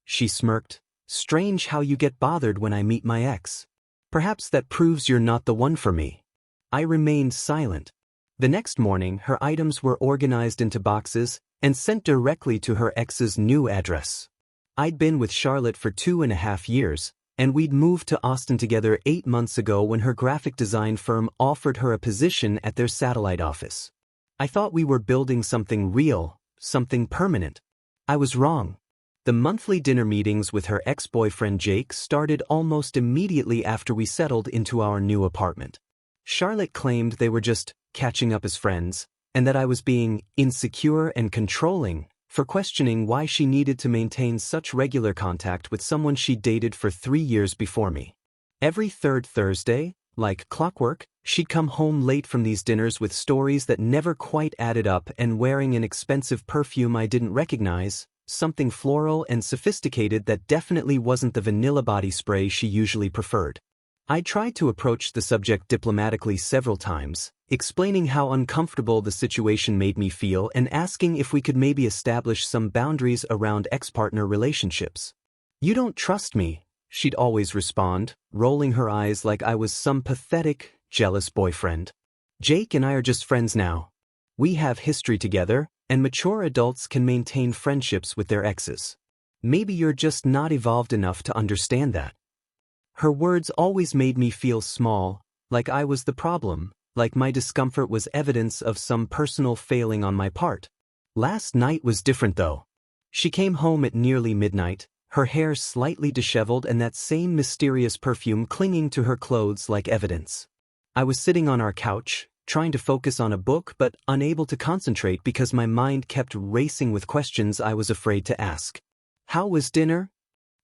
she smirked. Strange how you get bothered when I meet my ex. Perhaps that proves you're not the one for me. I remained silent. The next morning, her items were organized into boxes and sent directly to her ex's new address. I'd been with Charlotte for 2.5 years, and we'd moved to Austin together 8 months ago when her graphic design firm offered her a position at their satellite office. I thought we were building something real, something permanent. I was wrong. The monthly dinner meetings with her ex-boyfriend Jake started almost immediately after we settled into our new apartment. Charlotte claimed they were just catching up as friends, and that I was being insecure and controlling for questioning why she needed to maintain such regular contact with someone she dated for 3 years before me. Every third Thursday, like clockwork, she'd come home late from these dinners with stories that never quite added up and wearing an expensive perfume I didn't recognize, something floral and sophisticated that definitely wasn't the vanilla body spray she usually preferred. I tried to approach the subject diplomatically several times, explaining how uncomfortable the situation made me feel and asking if we could maybe establish some boundaries around ex-partner relationships. "You don't trust me," she'd always respond, rolling her eyes like I was some pathetic, jealous boyfriend. "Jake and I are just friends now. We have history together, and mature adults can maintain friendships with their exes. Maybe you're just not evolved enough to understand that." Her words always made me feel small, like I was the problem, like my discomfort was evidence of some personal failing on my part. Last night was different though. She came home at nearly midnight, her hair slightly disheveled and that same mysterious perfume clinging to her clothes like evidence. I was sitting on our couch, trying to focus on a book but unable to concentrate because my mind kept racing with questions I was afraid to ask. "How was dinner?"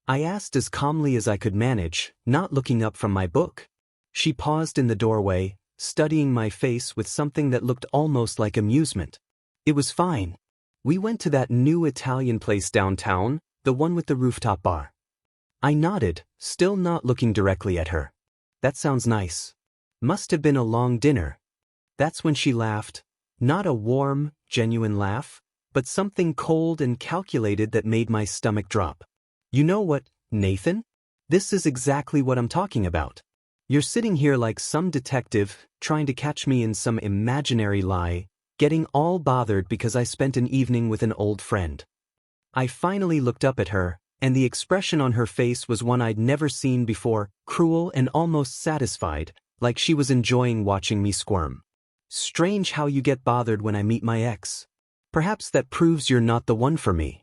I asked as calmly as I could manage, not looking up from my book. She paused in the doorway, studying my face with something that looked almost like amusement. "It was fine. We went to that new Italian place downtown, the one with the rooftop bar." I nodded, still not looking directly at her. "That sounds nice. Must have been a long dinner." That's when she laughed. Not a warm, genuine laugh, but something cold and calculated that made my stomach drop. "You know what, Nathan? This is exactly what I'm talking about. You're sitting here like some detective, trying to catch me in some imaginary lie, getting all bothered because I spent an evening with an old friend." I finally looked up at her, and the expression on her face was one I'd never seen before, cruel and almost satisfied, like she was enjoying watching me squirm. "Strange how you get bothered when I meet my ex. Perhaps that proves you're not the one for me."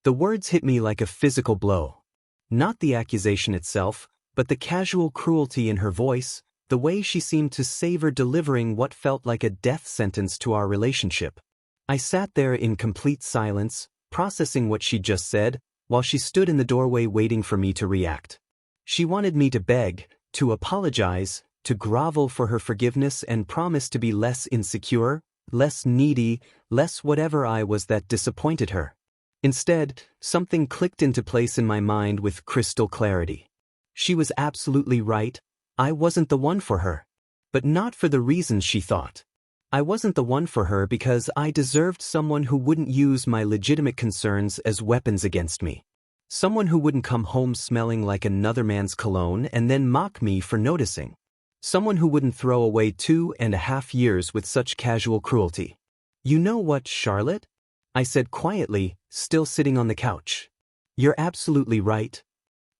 The words hit me like a physical blow. Not the accusation itself, but the casual cruelty in her voice, the way she seemed to savor delivering what felt like a death sentence to our relationship. I sat there in complete silence, processing what she'd just said, while she stood in the doorway waiting for me to react. She wanted me to beg, to apologize, to grovel for her forgiveness and promise to be less insecure, less needy, less whatever I was that disappointed her. Instead, something clicked into place in my mind with crystal clarity. She was absolutely right. I wasn't the one for her. But not for the reasons she thought. I wasn't the one for her because I deserved someone who wouldn't use my legitimate concerns as weapons against me. Someone who wouldn't come home smelling like another man's cologne and then mock me for noticing. Someone who wouldn't throw away 2.5 years with such casual cruelty. "You know what, Charlotte?" I said quietly, still sitting on the couch. "You're absolutely right."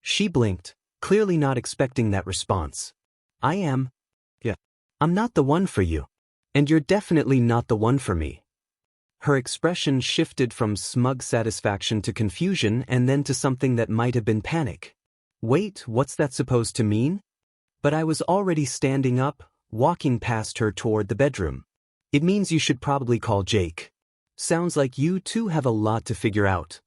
She blinked, clearly not expecting that response. "I am. Yeah. I'm not the one for you. And you're definitely not the one for me." Her expression shifted from smug satisfaction to confusion and then to something that might have been panic. "Wait, what's that supposed to mean?" But I was already standing up, walking past her toward the bedroom. "It means you should probably call Jake. Sounds like you two have a lot to figure out."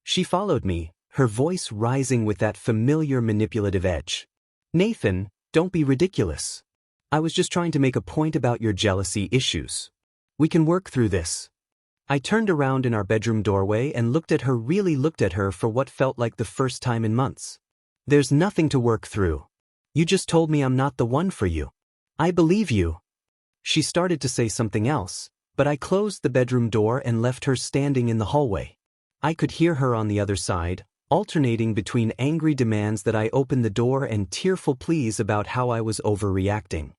She followed me, her voice rising with that familiar manipulative edge. "Nathan, don't be ridiculous. I was just trying to make a point about your jealousy issues. We can work through this." I turned around in our bedroom doorway and really looked at her for what felt like the first time in months. "There's nothing to work through. You just told me I'm not the one for you. I believe you." She started to say something else, but I closed the bedroom door and left her standing in the hallway. I could hear her on the other side, alternating between angry demands that I open the door and tearful pleas about how I was overreacting.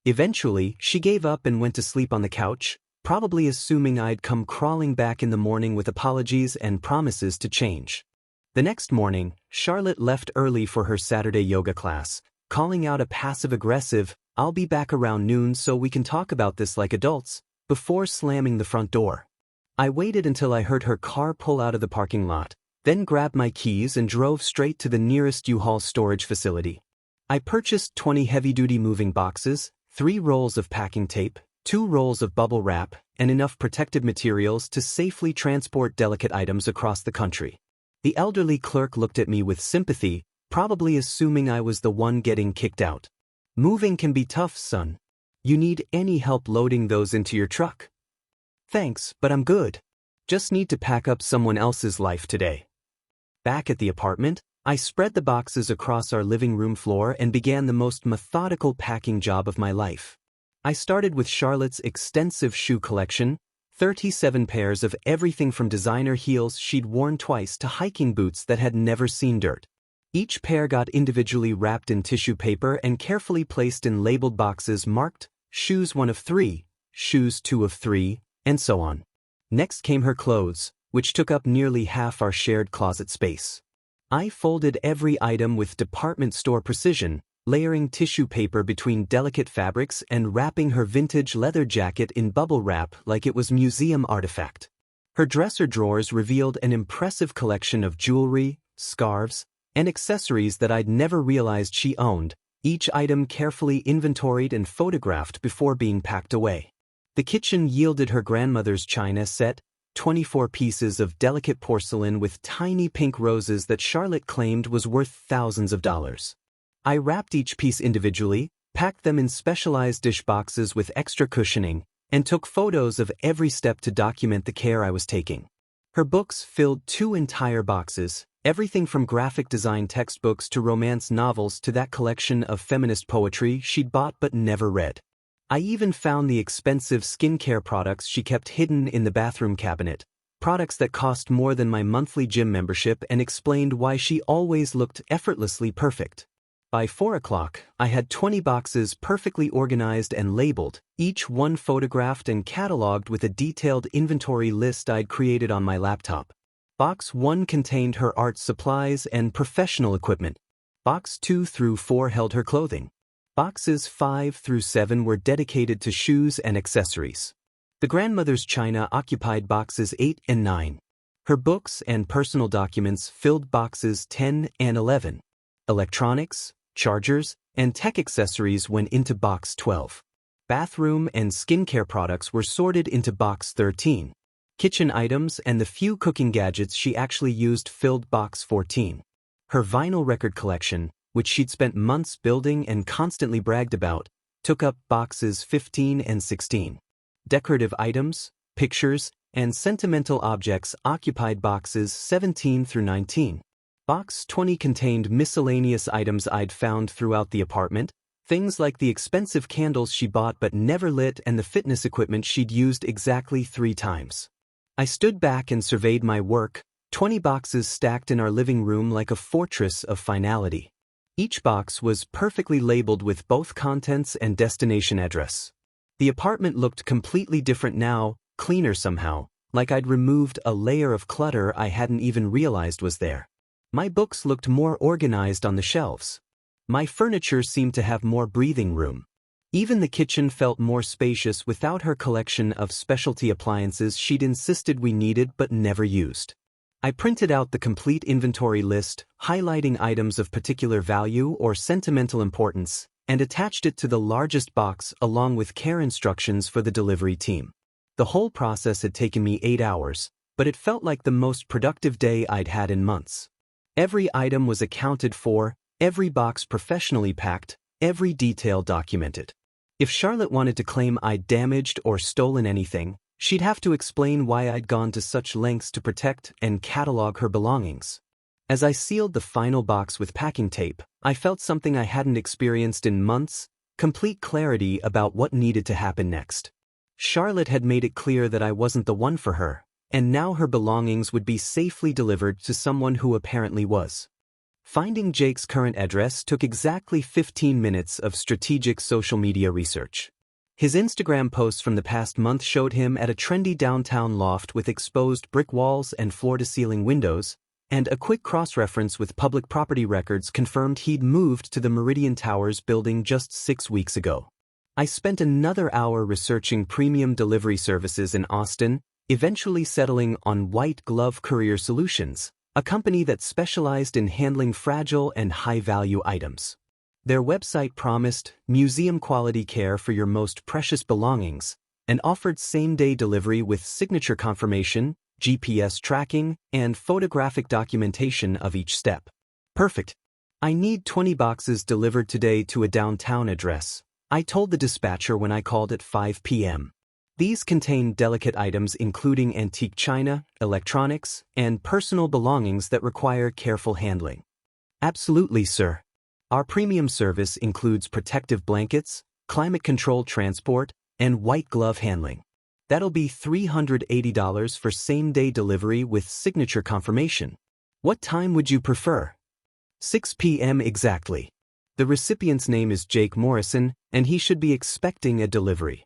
Eventually, she gave up and went to sleep on the couch, probably assuming I'd come crawling back in the morning with apologies and promises to change. The next morning, Charlotte left early for her Saturday yoga class, calling out a passive-aggressive, "I'll be back around noon so we can talk about this like adults," before slamming the front door. I waited until I heard her car pull out of the parking lot, then grabbed my keys and drove straight to the nearest U-Haul storage facility. I purchased 20 heavy-duty moving boxes, 3 rolls of packing tape, 2 rolls of bubble wrap, and enough protective materials to safely transport delicate items across the country. The elderly clerk looked at me with sympathy, probably assuming I was the one getting kicked out. "Moving can be tough, son. You need any help loading those into your truck?" "Thanks, but I'm good. Just need to pack up someone else's life today." Back at the apartment, I spread the boxes across our living room floor and began the most methodical packing job of my life. I started with Charlotte's extensive shoe collection, 37 pairs of everything from designer heels she'd worn twice to hiking boots that had never seen dirt. Each pair got individually wrapped in tissue paper and carefully placed in labeled boxes marked, "Shoes 1 of 3, Shoes 2 of 3, and so on. Next came her clothes, which took up nearly half our shared closet space. I folded every item with department store precision, layering tissue paper between delicate fabrics and wrapping her vintage leather jacket in bubble wrap like it was museum artifact. Her dresser drawers revealed an impressive collection of jewelry, scarves, and accessories that I'd never realized she owned, each item carefully inventoried and photographed before being packed away. The kitchen yielded her grandmother's china set, 24 pieces of delicate porcelain with tiny pink roses that Charlotte claimed was worth thousands of dollars. I wrapped each piece individually, packed them in specialized dish boxes with extra cushioning, and took photos of every step to document the care I was taking. Her books filled 2 entire boxes, everything from graphic design textbooks to romance novels to that collection of feminist poetry she'd bought but never read. I even found the expensive skincare products she kept hidden in the bathroom cabinet, products that cost more than my monthly gym membership and explained why she always looked effortlessly perfect. By 4 o'clock, I had 20 boxes perfectly organized and labeled, each one photographed and cataloged with a detailed inventory list I'd created on my laptop. Box 1 contained her art supplies and professional equipment. Box 2 through 4 held her clothing. Boxes 5 through 7 were dedicated to shoes and accessories. The grandmother's china occupied boxes 8 and 9. Her books and personal documents filled boxes 10 and 11. Electronics, chargers, and tech accessories went into box 12. Bathroom and skincare products were sorted into box 13. Kitchen items and the few cooking gadgets she actually used filled box 14. Her vinyl record collection, which she'd spent months building and constantly bragged about, took up boxes 15 and 16. Decorative items, pictures, and sentimental objects occupied boxes 17 through 19. Box 20 contained miscellaneous items I'd found throughout the apartment, things like the expensive candles she bought but never lit and the fitness equipment she'd used exactly 3 times. I stood back and surveyed my work, 20 boxes stacked in our living room like a fortress of finality. Each box was perfectly labeled with both contents and destination address. The apartment looked completely different now, cleaner somehow, like I'd removed a layer of clutter I hadn't even realized was there. My books looked more organized on the shelves. My furniture seemed to have more breathing room. Even the kitchen felt more spacious without her collection of specialty appliances she'd insisted we needed but never used. I printed out the complete inventory list, highlighting items of particular value or sentimental importance, and attached it to the largest box along with care instructions for the delivery team. The whole process had taken me 8 hours, but it felt like the most productive day I'd had in months. Every item was accounted for, every box professionally packed, every detail documented. If Charlotte wanted to claim I'd damaged or stolen anything, she'd have to explain why I'd gone to such lengths to protect and catalog her belongings. As I sealed the final box with packing tape, I felt something I hadn't experienced in months, complete clarity about what needed to happen next. Charlotte had made it clear that I wasn't the one for her, and now her belongings would be safely delivered to someone who apparently was. Finding Jake's current address took exactly 15 minutes of strategic social media research. His Instagram posts from the past month showed him at a trendy downtown loft with exposed brick walls and floor-to-ceiling windows, and a quick cross-reference with public property records confirmed he'd moved to the Meridian Towers building just 6 weeks ago. I spent another hour researching premium delivery services in Austin, eventually settling on White Glove Courier Solutions, a company that specialized in handling fragile and high-value items. Their website promised museum-quality care for your most precious belongings and offered same-day delivery with signature confirmation, GPS tracking, and photographic documentation of each step. Perfect. I need 20 boxes delivered today to a downtown address, I told the dispatcher when I called at 5 p.m. These contain delicate items including antique china, electronics, and personal belongings that require careful handling. Absolutely, sir. Our premium service includes protective blankets, climate-controlled transport, and white glove handling. That'll be $380 for same-day delivery with signature confirmation. What time would you prefer? 6 p.m. exactly. The recipient's name is Jake Morrison, and he should be expecting a delivery.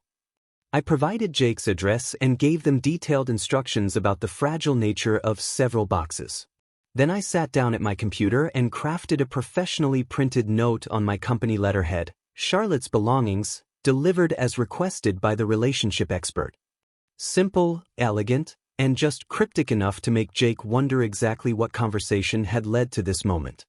I provided Jake's address and gave them detailed instructions about the fragile nature of several boxes. Then I sat down at my computer and crafted a professionally printed note on my company letterhead, Charlotte's belongings, delivered as requested by the relationship expert. Simple, elegant, and just cryptic enough to make Jake wonder exactly what conversation had led to this moment.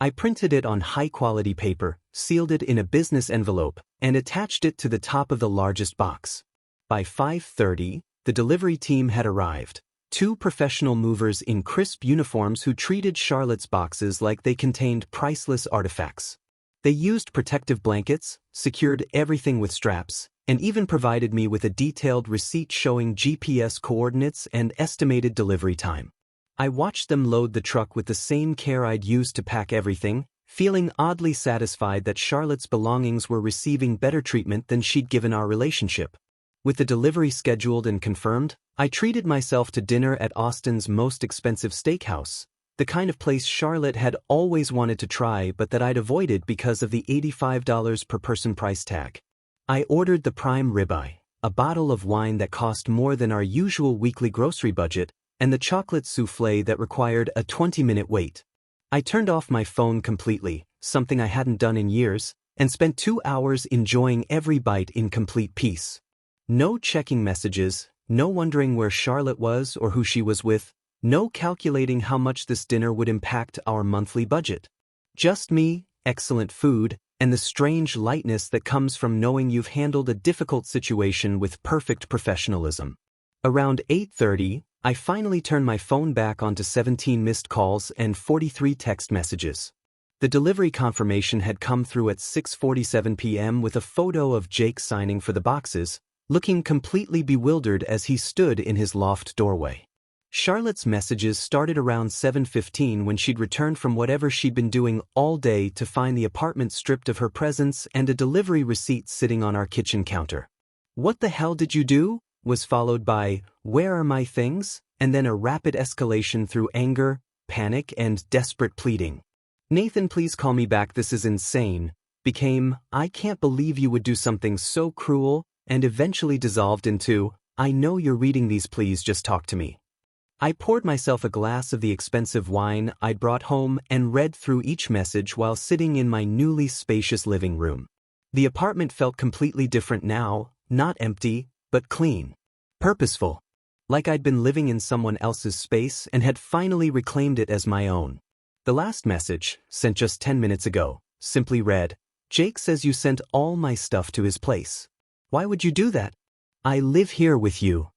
I printed it on high-quality paper, sealed it in a business envelope, and attached it to the top of the largest box. By 5:30, the delivery team had arrived. 2 professional movers in crisp uniforms who treated Charlotte's boxes like they contained priceless artifacts. They used protective blankets, secured everything with straps, and even provided me with a detailed receipt showing GPS coordinates and estimated delivery time. I watched them load the truck with the same care I'd used to pack everything, feeling oddly satisfied that Charlotte's belongings were receiving better treatment than she'd given our relationship. With the delivery scheduled and confirmed, I treated myself to dinner at Austin's most expensive steakhouse, the kind of place Charlotte had always wanted to try but that I'd avoided because of the $85 per person price tag. I ordered the prime ribeye, a bottle of wine that cost more than our usual weekly grocery budget, and the chocolate soufflé that required a 20-minute wait. I turned off my phone completely, something I hadn't done in years, and spent 2 hours enjoying every bite in complete peace. No checking messages, no wondering where Charlotte was or who she was with, no calculating how much this dinner would impact our monthly budget. Just me, excellent food, and the strange lightness that comes from knowing you've handled a difficult situation with perfect professionalism. Around 8:30, I finally turned my phone back onto 17 missed calls and 43 text messages. The delivery confirmation had come through at 6:47 p.m. with a photo of Jake signing for the boxes, looking completely bewildered as he stood in his loft doorway. Charlotte's messages started around 7:15 when she'd returned from whatever she'd been doing all day to find the apartment stripped of her presence and a delivery receipt sitting on our kitchen counter. "What the hell did you do?" was followed by, "Where are my things?" and then a rapid escalation through anger, panic, and desperate pleading. "Nathan, please call me back, this is insane," became, "I can't believe you would do something so cruel," and eventually dissolved into, "I know you're reading these, please just talk to me." I poured myself a glass of the expensive wine I'd brought home and read through each message while sitting in my newly spacious living room. The apartment felt completely different now, not empty, but clean. Purposeful. Like I'd been living in someone else's space and had finally reclaimed it as my own. The last message, sent just 10 minutes ago, simply read, "Jake says you sent all my stuff to his place. Why would you do that? I live here with you."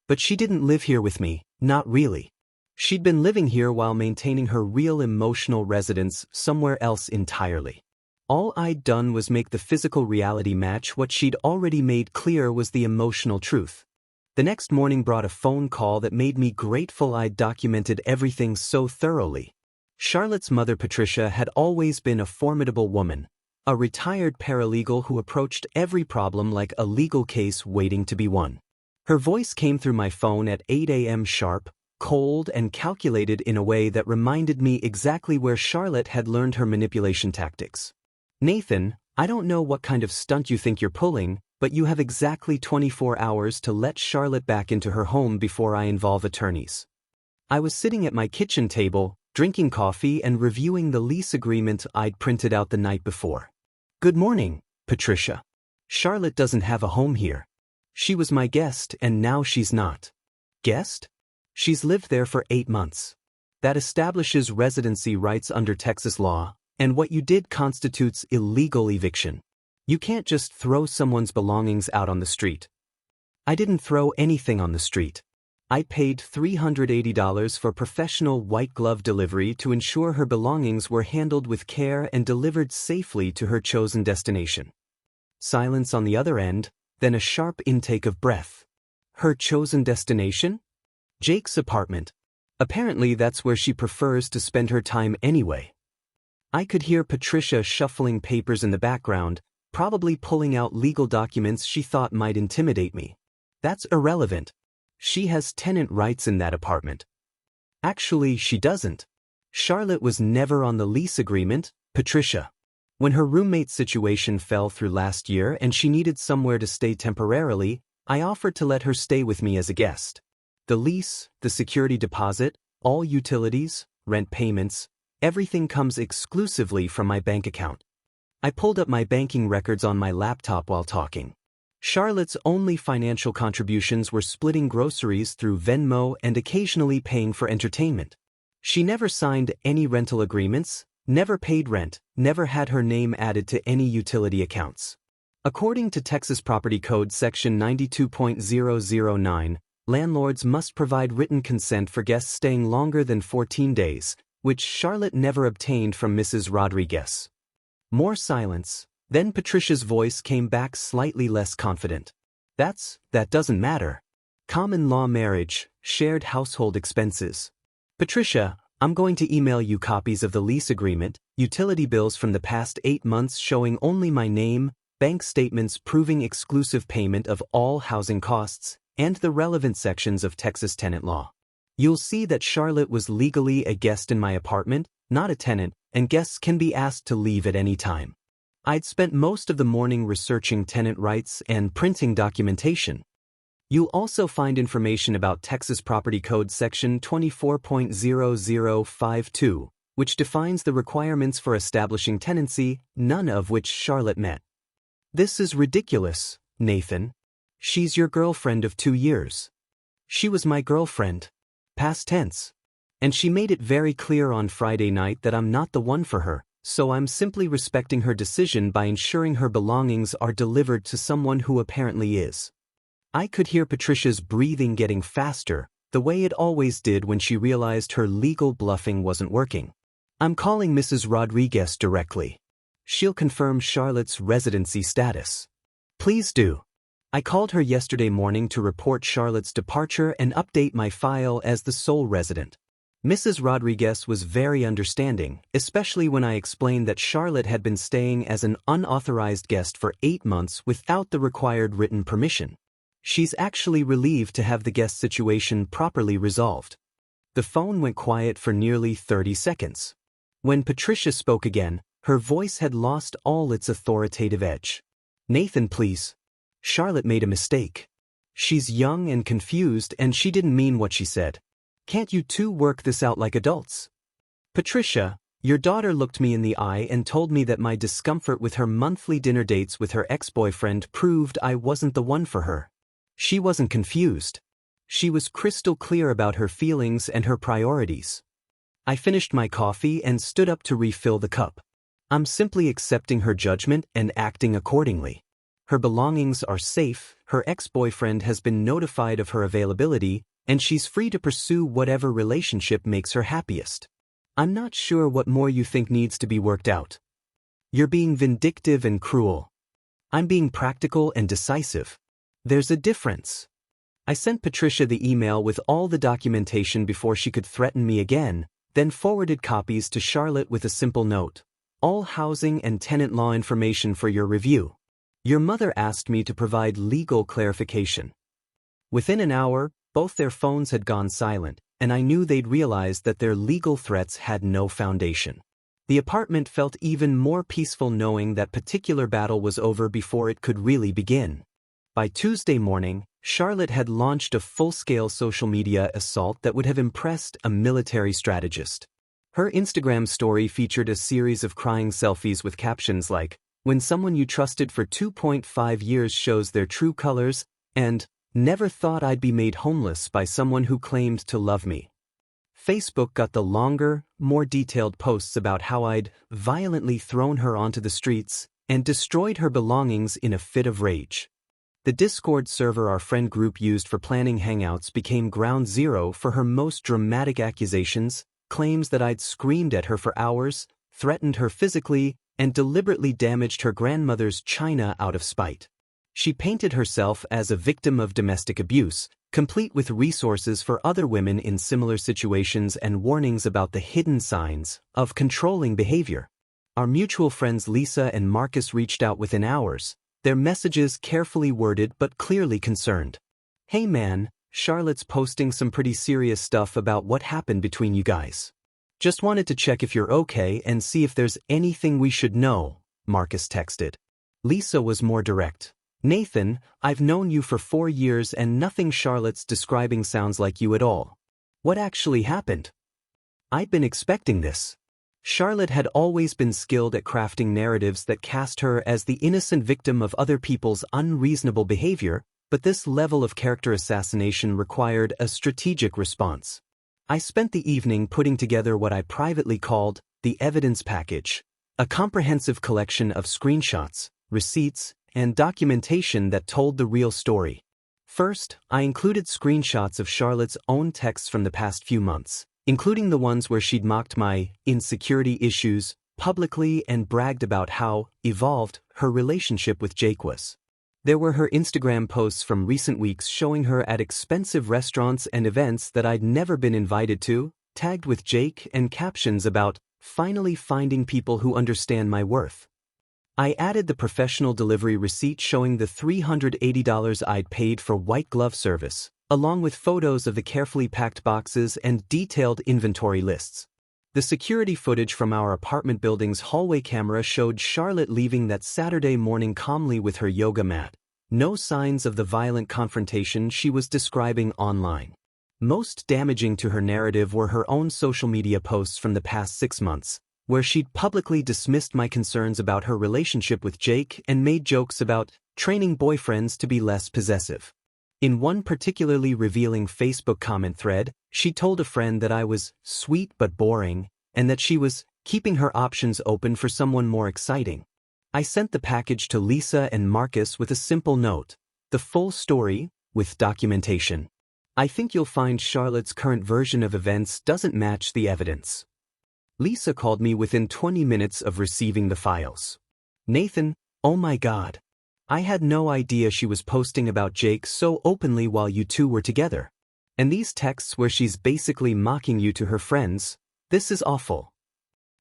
But she didn't live here with me, not really. She'd been living here while maintaining her real emotional residence somewhere else entirely. All I'd done was make the physical reality match what she'd already made clear was the emotional truth. The next morning brought a phone call that made me grateful I'd documented everything so thoroughly. Charlotte's mother Patricia had always been a formidable woman, a retired paralegal who approached every problem like a legal case waiting to be won. Her voice came through my phone at 8 a.m. sharp, cold and calculated in a way that reminded me exactly where Charlotte had learned her manipulation tactics. Nathan, I don't know what kind of stunt you think you're pulling, but you have exactly 24 hours to let Charlotte back into her home before I involve attorneys. I was sitting at my kitchen table, drinking coffee and reviewing the lease agreement I'd printed out the night before. Good morning, Patricia. Charlotte doesn't have a home here. She was my guest and now she's not. Guest? She's lived there for 8 months. That establishes residency rights under Texas law, and what you did constitutes illegal eviction. You can't just throw someone's belongings out on the street. I didn't throw anything on the street. I paid $380 for professional white glove delivery to ensure her belongings were handled with care and delivered safely to her chosen destination. Silence on the other end, then a sharp intake of breath. Her chosen destination? Jake's apartment. Apparently that's where she prefers to spend her time anyway. I could hear Patricia shuffling papers in the background, probably pulling out legal documents she thought might intimidate me. That's irrelevant. She has tenant rights in that apartment. Actually, she doesn't. Charlotte was never on the lease agreement, Patricia. When her roommate's situation fell through last year and she needed somewhere to stay temporarily, I offered to let her stay with me as a guest. The lease, the security deposit, all utilities, rent payments, everything comes exclusively from my bank account. I pulled up my banking records on my laptop while talking. Charlotte's only financial contributions were splitting groceries through Venmo and occasionally paying for entertainment. She never signed any rental agreements, never paid rent, never had her name added to any utility accounts. According to Texas Property Code Section 92.009, landlords must provide written consent for guests staying longer than 14 days, which Charlotte never obtained from Mrs. Rodriguez. More silence. Then Patricia's voice came back slightly less confident. That doesn't matter. Common law marriage, shared household expenses. Patricia, I'm going to email you copies of the lease agreement, utility bills from the past 8 months showing only my name, bank statements proving exclusive payment of all housing costs, and the relevant sections of Texas tenant law. You'll see that Charlotte was legally a guest in my apartment, not a tenant, and guests can be asked to leave at any time. I'd spent most of the morning researching tenant rights and printing documentation. You'll also find information about Texas Property Code Section 24.0052, which defines the requirements for establishing tenancy, none of which Charlotte met. This is ridiculous, Nathan. She's your girlfriend of 2 years. She was my girlfriend. Past tense. And she made it very clear on Friday night that I'm not the one for her. So I'm simply respecting her decision by ensuring her belongings are delivered to someone who apparently is. I could hear Patricia's breathing getting faster, the way it always did when she realized her legal bluffing wasn't working. I'm calling Mrs. Rodriguez directly. She'll confirm Charlotte's residency status. Please do. I called her yesterday morning to report Charlotte's departure and update my file as the sole resident. Mrs. Rodriguez was very understanding, especially when I explained that Charlotte had been staying as an unauthorized guest for 8 months without the required written permission. She's actually relieved to have the guest situation properly resolved. The phone went quiet for nearly 30 seconds. When Patricia spoke again, her voice had lost all its authoritative edge. Nathan, please. Charlotte made a mistake. She's young and confused and she didn't mean what she said. Can't you two work this out like adults? Patricia, your daughter looked me in the eye and told me that my discomfort with her monthly dinner dates with her ex-boyfriend proved I wasn't the one for her. She wasn't confused. She was crystal clear about her feelings and her priorities. I finished my coffee and stood up to refill the cup. I'm simply accepting her judgment and acting accordingly. Her belongings are safe, her ex-boyfriend has been notified of her availability, and she's free to pursue whatever relationship makes her happiest. I'm not sure what more you think needs to be worked out. You're being vindictive and cruel. I'm being practical and decisive. There's a difference. I sent Patricia the email with all the documentation before she could threaten me again, then forwarded copies to Charlotte with a simple note. All housing and tenant law information for your review. Your mother asked me to provide legal clarification. Within an hour, both their phones had gone silent, and I knew they'd realized that their legal threats had no foundation. The apartment felt even more peaceful knowing that particular battle was over before it could really begin. By Tuesday morning, Charlotte had launched a full-scale social media assault that would have impressed a military strategist. Her Instagram story featured a series of crying selfies with captions like, "When someone you trusted for 2.5 years shows their true colors," and "Never thought I'd be made homeless by someone who claimed to love me." Facebook got the longer, more detailed posts about how I'd violently thrown her onto the streets and destroyed her belongings in a fit of rage. The Discord server our friend group used for planning hangouts became ground zero for her most dramatic accusations, claims that I'd screamed at her for hours, threatened her physically, and deliberately damaged her grandmother's china out of spite. She painted herself as a victim of domestic abuse, complete with resources for other women in similar situations and warnings about the hidden signs of controlling behavior. Our mutual friends Lisa and Marcus reached out within hours, their messages carefully worded but clearly concerned. "Hey man, Charlotte's posting some pretty serious stuff about what happened between you guys. Just wanted to check if you're okay and see if there's anything we should know," Marcus texted. Lisa was more direct. "Nathan, I've known you for 4 years and nothing Charlotte's describing sounds like you at all. What actually happened?" I'd been expecting this. Charlotte had always been skilled at crafting narratives that cast her as the innocent victim of other people's unreasonable behavior, but this level of character assassination required a strategic response. I spent the evening putting together what I privately called the evidence package, a comprehensive collection of screenshots, receipts, and documentation that told the real story. First, I included screenshots of Charlotte's own texts from the past few months, including the ones where she'd mocked my insecurity issues publicly and bragged about how evolved her relationship with Jake was. There were her Instagram posts from recent weeks showing her at expensive restaurants and events that I'd never been invited to, tagged with Jake, and captions about finally finding people who understand my worth. I added the professional delivery receipt showing the $380 I'd paid for white glove service, along with photos of the carefully packed boxes and detailed inventory lists. The security footage from our apartment building's hallway camera showed Charlotte leaving that Saturday morning calmly with her yoga mat, no signs of the violent confrontation she was describing online. Most damaging to her narrative were her own social media posts from the past 6 months, where she'd publicly dismissed my concerns about her relationship with Jake and made jokes about training boyfriends to be less possessive. In one particularly revealing Facebook comment thread, she told a friend that I was sweet but boring, and that she was keeping her options open for someone more exciting. I sent the package to Lisa and Marcus with a simple note, the full story, with documentation. "I think you'll find Charlotte's current version of events doesn't match the evidence." Lisa called me within 20 minutes of receiving the files. "Nathan, oh my God. I had no idea she was posting about Jake so openly while you two were together. And these texts where she's basically mocking you to her friends, this is awful.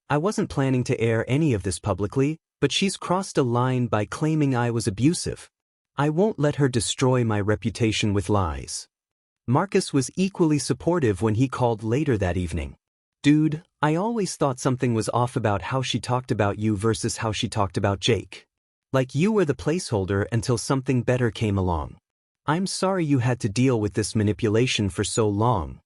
I wasn't planning to air any of this publicly, but she's crossed a line by claiming I was abusive. I won't let her destroy my reputation with lies." Marcus was equally supportive when he called later that evening. "Dude, I always thought something was off about how she talked about you versus how she talked about Jake. Like you were the placeholder until something better came along. I'm sorry you had to deal with this manipulation for so long."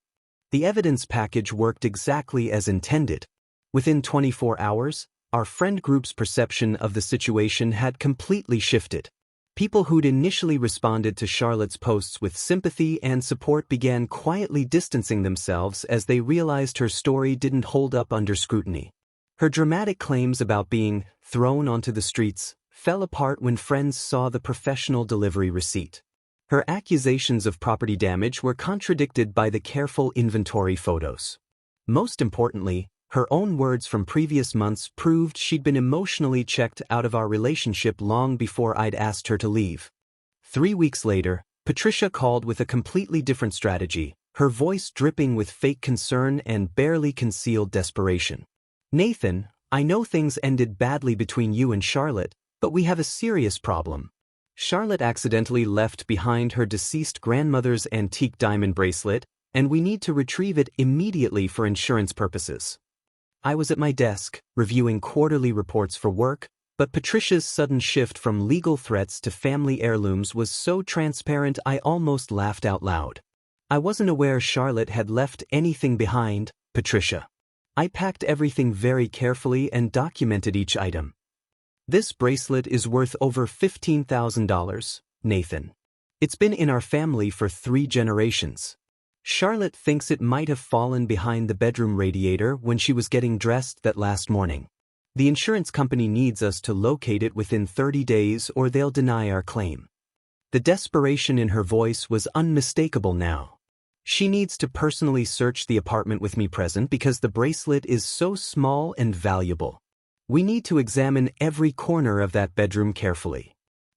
The evidence package worked exactly as intended. Within 24 hours, our friend group's perception of the situation had completely shifted. People who'd initially responded to Charlotte's posts with sympathy and support began quietly distancing themselves as they realized her story didn't hold up under scrutiny. Her dramatic claims about being thrown onto the streets fell apart when friends saw the professional delivery receipt. Her accusations of property damage were contradicted by the careful inventory photos. Most importantly, her own words from previous months proved she'd been emotionally checked out of our relationship long before I'd asked her to leave. 3 weeks later, Patricia called with a completely different strategy, her voice dripping with fake concern and barely concealed desperation. "Nathan, I know things ended badly between you and Charlotte, but we have a serious problem. Charlotte accidentally left behind her deceased grandmother's antique diamond bracelet, and we need to retrieve it immediately for insurance purposes. I was at my desk, reviewing quarterly reports for work, but Patricia's sudden shift from legal threats to family heirlooms was so transparent I almost laughed out loud. I wasn't aware Charlotte had left anything behind, Patricia. I packed everything very carefully and documented each item. This bracelet is worth over $15,000, Nathan. It's been in our family for 3 generations. Charlotte thinks it might have fallen behind the bedroom radiator when she was getting dressed that last morning. The insurance company needs us to locate it within 30 days or they'll deny our claim. The desperation in her voice was unmistakable now. She needs to personally search the apartment with me present because the bracelet is so small and valuable. We need to examine every corner of that bedroom carefully.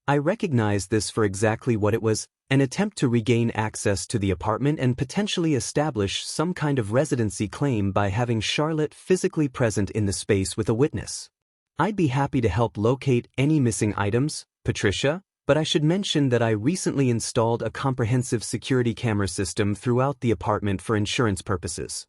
I recognized this for exactly what it was, an attempt to regain access to the apartment and potentially establish some kind of residency claim by having Charlotte physically present in the space with a witness. I'd be happy to help locate any missing items, Patricia, but I should mention that I recently installed a comprehensive security camera system throughout the apartment for insurance purposes.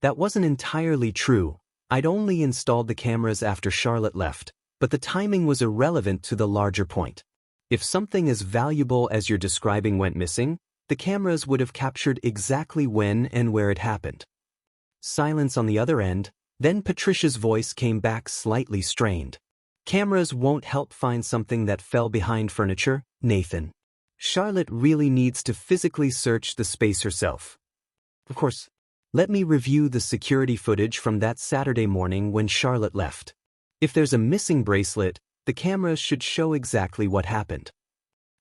That wasn't entirely true. I'd only installed the cameras after Charlotte left, but the timing was irrelevant to the larger point. If something as valuable as you're describing went missing, the cameras would have captured exactly when and where it happened. Silence on the other end, then Patricia's voice came back slightly strained. Cameras won't help find something that fell behind furniture, Nathan. Charlotte really needs to physically search the space herself. Of course, let me review the security footage from that Saturday morning when Charlotte left. If there's a missing bracelet, the cameras should show exactly what happened.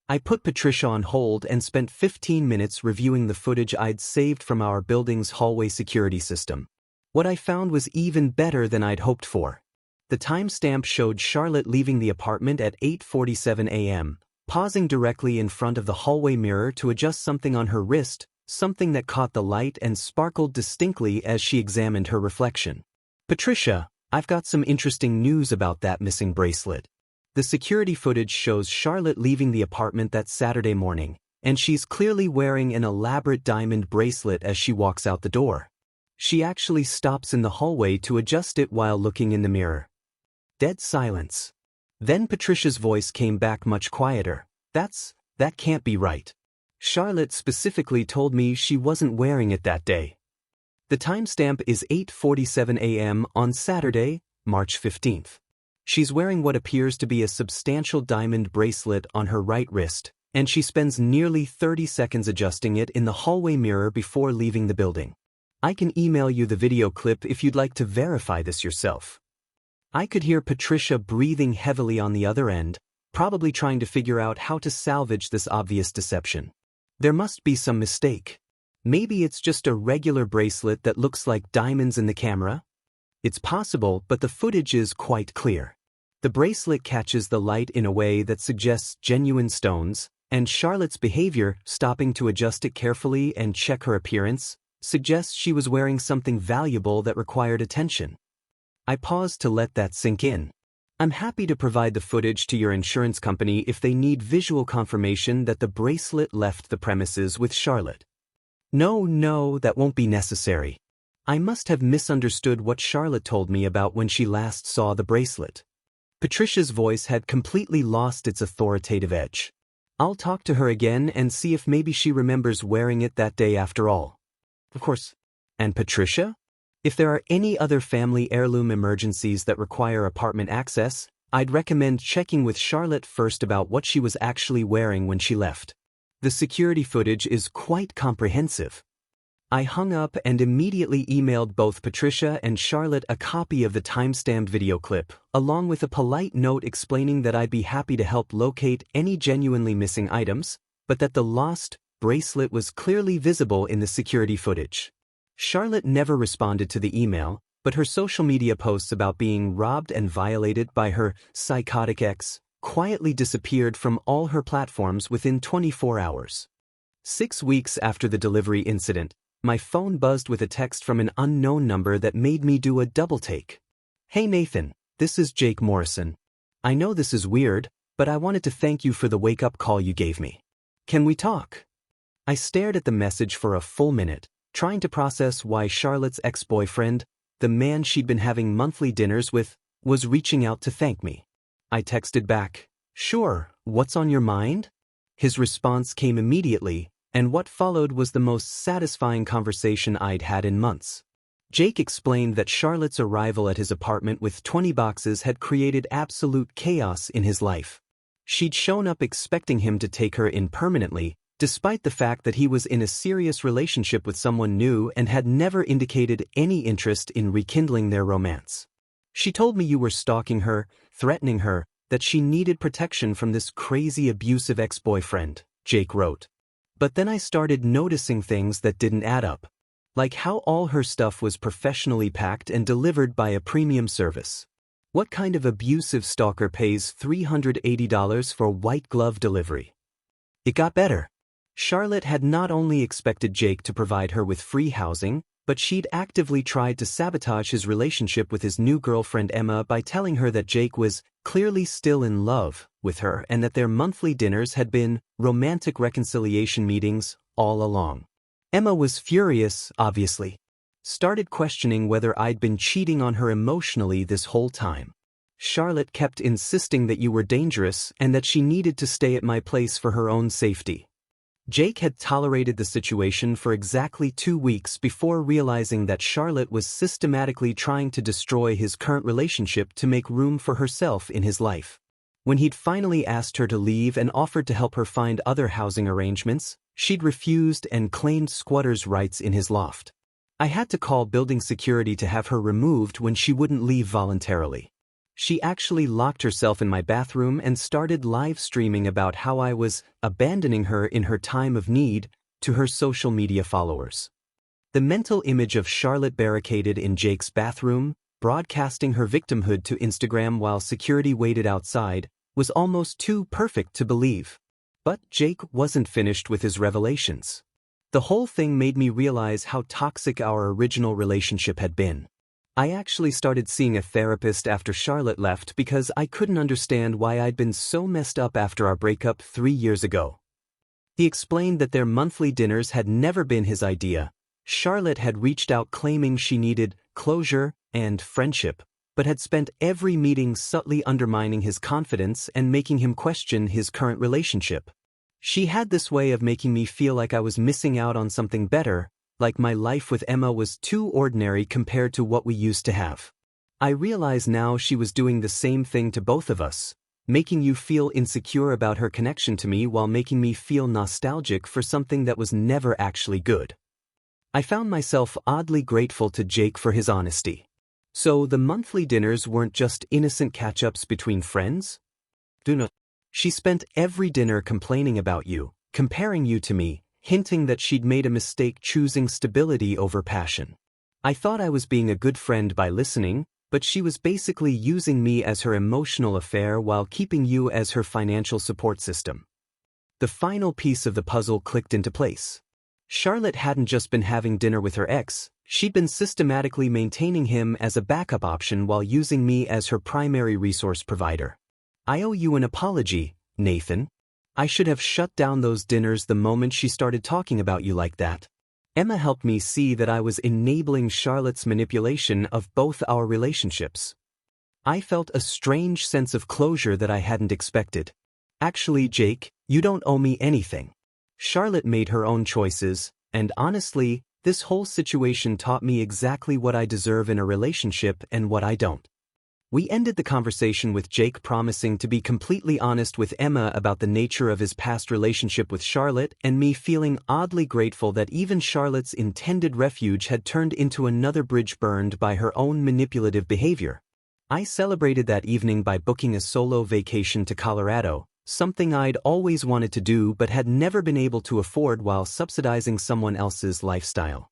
I put Patricia on hold and spent 15 minutes reviewing the footage I'd saved from our building's hallway security system. What I found was even better than I'd hoped for. The timestamp showed Charlotte leaving the apartment at 8:47 a.m., pausing directly in front of the hallway mirror to adjust something on her wrist, something that caught the light and sparkled distinctly as she examined her reflection. Patricia, I've got some interesting news about that missing bracelet. The security footage shows Charlotte leaving the apartment that Saturday morning, and she's clearly wearing an elaborate diamond bracelet as she walks out the door. She actually stops in the hallway to adjust it while looking in the mirror. Dead silence. Then Patricia's voice came back much quieter. That can't be right. Charlotte specifically told me she wasn't wearing it that day. The timestamp is 8:47 a.m. on Saturday, March 15th. She's wearing what appears to be a substantial diamond bracelet on her right wrist, and she spends nearly 30 seconds adjusting it in the hallway mirror before leaving the building. I can email you the video clip if you'd like to verify this yourself. I could hear Patricia breathing heavily on the other end, probably trying to figure out how to salvage this obvious deception. There must be some mistake. Maybe it's just a regular bracelet that looks like diamonds in the camera? It's possible, but the footage is quite clear. The bracelet catches the light in a way that suggests genuine stones, and Charlotte's behavior, stopping to adjust it carefully and check her appearance, suggests she was wearing something valuable that required attention. I paused to let that sink in. I'm happy to provide the footage to your insurance company if they need visual confirmation that the bracelet left the premises with Charlotte. No, that won't be necessary. I must have misunderstood what Charlotte told me about when she last saw the bracelet. Patricia's voice had completely lost its authoritative edge. I'll talk to her again and see if maybe she remembers wearing it that day after all. Of course. And Patricia? If there are any other family heirloom emergencies that require apartment access, I'd recommend checking with Charlotte first about what she was actually wearing when she left. The security footage is quite comprehensive. I hung up and immediately emailed both Patricia and Charlotte a copy of the timestamped video clip, along with a polite note explaining that I'd be happy to help locate any genuinely missing items, but that the lost bracelet was clearly visible in the security footage. Charlotte never responded to the email, but her social media posts about being robbed and violated by her psychotic ex quietly disappeared from all her platforms within 24 hours. 6 weeks after the delivery incident, my phone buzzed with a text from an unknown number that made me do a double take. Hey Nathan, this is Jake Morrison. I know this is weird, but I wanted to thank you for the wake-up call you gave me. Can we talk? I stared at the message for a full minute, trying to process why Charlotte's ex-boyfriend, the man she'd been having monthly dinners with, was reaching out to thank me. I texted back, "Sure, what's on your mind?" His response came immediately, and what followed was the most satisfying conversation I'd had in months. Jake explained that Charlotte's arrival at his apartment with 20 boxes had created absolute chaos in his life. She'd shown up expecting him to take her in permanently, despite the fact that he was in a serious relationship with someone new and had never indicated any interest in rekindling their romance. "She told me you were stalking her, threatening her, that she needed protection from this crazy abusive ex-boyfriend," Jake wrote. But then I started noticing things that didn't add up. Like how all her stuff was professionally packed and delivered by a premium service. What kind of abusive stalker pays $380 for white glove delivery? It got better. Charlotte had not only expected Jake to provide her with free housing, but she'd actively tried to sabotage his relationship with his new girlfriend Emma by telling her that Jake was clearly still in love with her and that their monthly dinners had been romantic reconciliation meetings all along. Emma was furious, obviously. Started questioning whether I'd been cheating on her emotionally this whole time. Charlotte kept insisting that you were dangerous and that she needed to stay at my place for her own safety. Jake had tolerated the situation for exactly 2 weeks before realizing that Charlotte was systematically trying to destroy his current relationship to make room for herself in his life. When he'd finally asked her to leave and offered to help her find other housing arrangements, she'd refused and claimed squatters' rights in his loft. I had to call building security to have her removed when she wouldn't leave voluntarily. She actually locked herself in my bathroom and started live streaming about how I was abandoning her in her time of need to her social media followers. The mental image of Charlotte barricaded in Jake's bathroom, broadcasting her victimhood to Instagram while security waited outside, was almost too perfect to believe. But Jake wasn't finished with his revelations. The whole thing made me realize how toxic our original relationship had been. I actually started seeing a therapist after Charlotte left because I couldn't understand why I'd been so messed up after our breakup 3 years ago. He explained that their monthly dinners had never been his idea. Charlotte had reached out claiming she needed closure and friendship, but had spent every meeting subtly undermining his confidence and making him question his current relationship. She had this way of making me feel like I was missing out on something better, like my life with Emma was too ordinary compared to what we used to have. I realize now she was doing the same thing to both of us, making you feel insecure about her connection to me while making me feel nostalgic for something that was never actually good. I found myself oddly grateful to Jake for his honesty. So the monthly dinners weren't just innocent catch-ups between friends? She spent every dinner complaining about you, comparing you to me, hinting that she'd made a mistake choosing stability over passion. I thought I was being a good friend by listening, but she was basically using me as her emotional affair while keeping you as her financial support system. The final piece of the puzzle clicked into place. Charlotte hadn't just been having dinner with her ex, she'd been systematically maintaining him as a backup option while using me as her primary resource provider. I owe you an apology, Nathan. I should have shut down those dinners the moment she started talking about you like that. Emma helped me see that I was enabling Charlotte's manipulation of both our relationships. I felt a strange sense of closure that I hadn't expected. Actually, Jake, you don't owe me anything. Charlotte made her own choices, and honestly, this whole situation taught me exactly what I deserve in a relationship and what I don't. We ended the conversation with Jake promising to be completely honest with Emma about the nature of his past relationship with Charlotte and me feeling oddly grateful that even Charlotte's intended refuge had turned into another bridge burned by her own manipulative behavior. I celebrated that evening by booking a solo vacation to Colorado, something I'd always wanted to do but had never been able to afford while subsidizing someone else's lifestyle.